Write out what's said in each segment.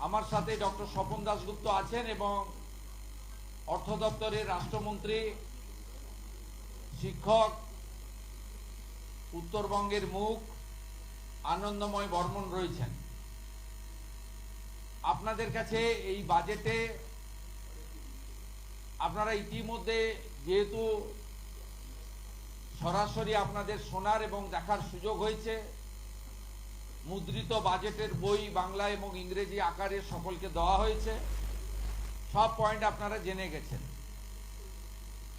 আমার সাথে ডক্টর স্বপন দাশগুপ্ত আছেন এবং অর্থ দপ্তরের রাষ্ট্রমন্ত্রী, শিক্ষক, উত্তরবঙ্গের মুখ আনন্দময় বর্মন রয়েছেন। আপনাদের কাছে এই বাজেটে আপনারা ইতিমধ্যে যেহেতু সরাসরি আপনাদের শোনার এবং দেখার সুযোগ হয়েছে, মুদ্রিত বাজেটের বই বাংলা এবং ইংরেজি আকারে সকলকে দেওয়া হয়েছে, সব পয়েন্ট আপনারা জেনে গেছেন।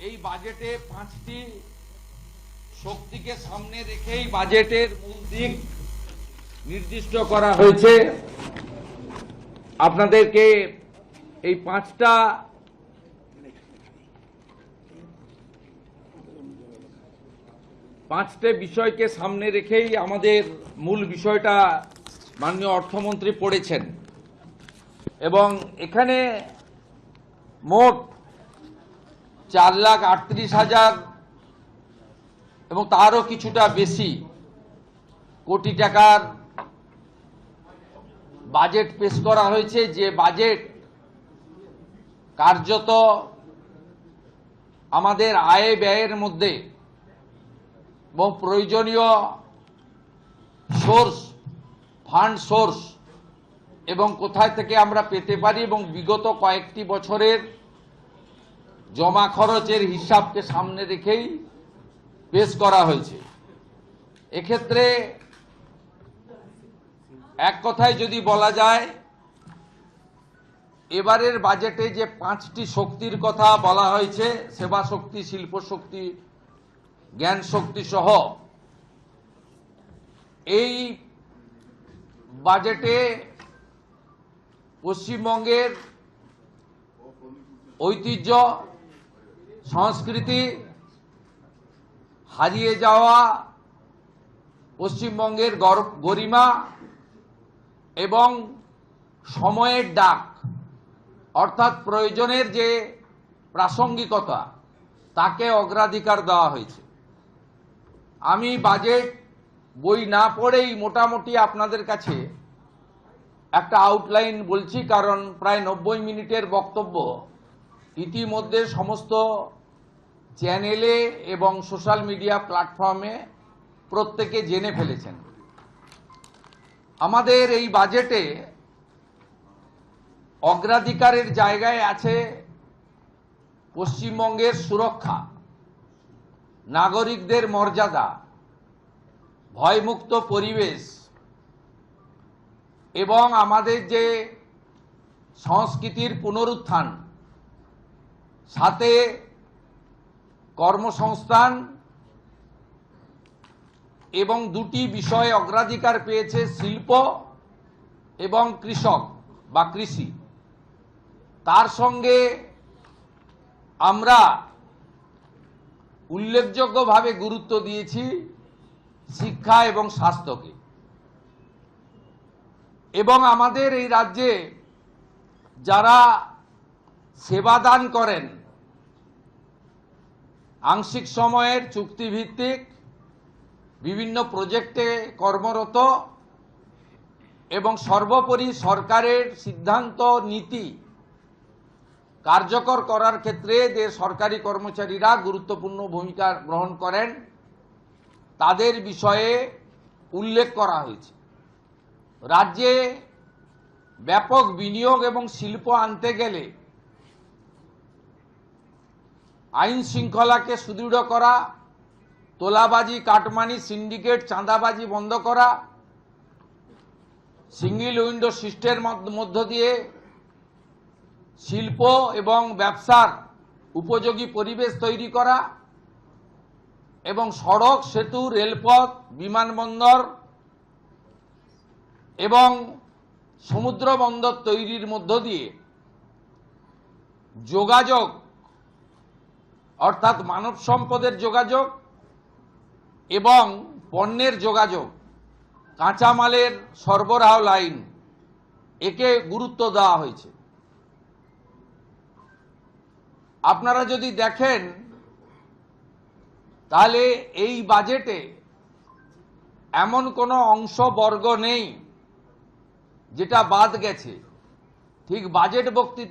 এই বাজেটে 5টি শক্তিকে সামনে রেখেই বাজেটের মূল দিক নির্দিষ্ট করা হয়েছে। আপনাদেরকে এই 5টা বিষয়কে সামনে রেখেই আমাদের মূল বিষয়টা মাননীয় অর্থমন্ত্রী পড়েছেন এবং এখানে মোট 4,38,000 এবং তারও কিছুটা বেশি কোটি টাকার বাজেট পেশ করা হয়েছে, যে বাজেট কার্যত আমাদের আয় ব্যয়ের মধ্যে এবং প্রয়োজনীয় ফান্ড সোর্স এবং কোথায় থেকে আমরা পেতে পারি এবং বিগত কয়েকটি বছরের জমা খরচের হিসাবকে সামনে রেখেই পেশ করা হয়েছে। এক্ষেত্রে এক কথায় যদি বলা যায়, এবারের বাজেটে যে 5টি শক্তির কথা বলা হয়েছে, সেবা শক্তি, শিল্প শক্তি, জ্ঞান শক্তি সহ, এই বাজেটে পশ্চিমবঙ্গের ঐতিহ্য, সংস্কৃতি, হারিয়ে যাওয়া পশ্চিমবঙ্গের গরিমা এবং সময়ের ডাক অর্থাৎ প্রয়োজনের যে প্রাসঙ্গিকতা, তাকে অগ্রাধিকার দেওয়া হয়েছে। আমি বাজেট বই না পড়েই মোটামুটি আপনাদের কাছে একটা আউটলাইন বলছি, কারণ প্রায় 90 মিনিটের বক্তব্য ইতিমধ্যে সমস্ত চ্যানেলে এবং সোশ্যাল মিডিয়া প্ল্যাটফর্মে প্রত্যেকে জেনে ফেলেছেন। আমাদের এই বাজেটে অগ্রাধিকারের জায়গায় আছে পশ্চিমবঙ্গের সুরক্ষা, নাগরিকদের মর্যাদা, ভয়মুক্ত পরিবেশ এবং আমাদের যে সংস্কৃতির পুনরুত্থান, সাথে কর্মসংস্থান এবং 2টি বিষয়ে অগ্রাধিকার পেয়েছে, শিল্প এবং কৃষক বা কৃষি। তার সঙ্গে আমরা উল্লেখযোগ্যভাবে গুরুত্ব দিয়েছি শিক্ষা এবং স্বাস্থ্যকে। এবং আমাদের এই রাজ্যে যারা সেবাদান করেন, আংশিক সময়ের চুক্তিভিত্তিক বিভিন্ন প্রজেক্টে কর্মরত এবং সর্বোপরি সরকারের সিদ্ধান্ত নীতি কার্যকর করার ক্ষেত্রে যে সরকারি কর্মচারীরা গুরুত্বপূর্ণ ভূমিকা গ্রহণ করেন, তাদের বিষয়ে উল্লেখ করা হয়েছে। রাজ্যে ব্যাপক বিনিয়োগ এবং শিল্প আনতে গেলে আইন শৃঙ্খলাকে সুদৃঢ় করা, তোলাবাজি, কাটমানি, সিন্ডিকেট, চাঁদাবাজি বন্ধ করা, সিঙ্গেল উইন্ডো সিস্টেমের মধ্য দিয়ে শিল্প এবং ব্যবসার উপযোগী পরিবেশ তৈরি করা এবং সড়ক, সেতু, রেলপথ, বিমানবন্দর এবং সমুদ্র বন্দর তৈরির মধ্য দিয়ে যোগাযোগ অর্থাৎ মানব সম্পদের যোগাযোগ এবং পণ্যের যোগাযোগ, কাঁচামালের সরবরাহ লাইন, একে গুরুত্ব দেওয়া হয়েছে। আপনারা যদি দেখেন তাহলে এই বাজেটে এমন কোনো অংশ বর্গ নেই যেটা বাদ গেছে। ঠিক বাজেট বক্তৃতা